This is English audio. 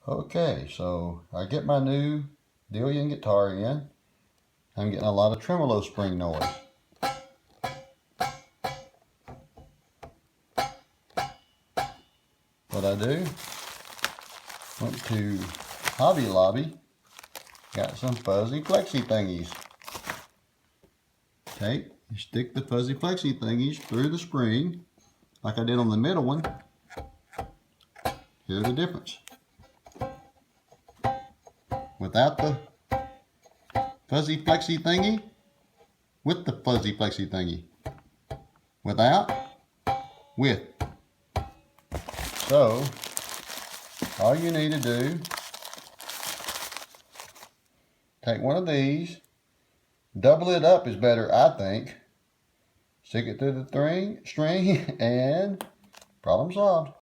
Okay, so I get my new Dillion guitar in. I'm getting a lot of tremolo spring noise. What I do, went to Hobby Lobby, got some fuzzy flexi thingies. Take, stick the fuzzy flexi thingies through the spring, like I did on the middle one. Here's the difference. Without the fuzzy flexi thingy, with the fuzzy flexi thingy. Without, with. So, all you need to do, take one of these, double it up is better, I think. Stick it through the string, and problem solved.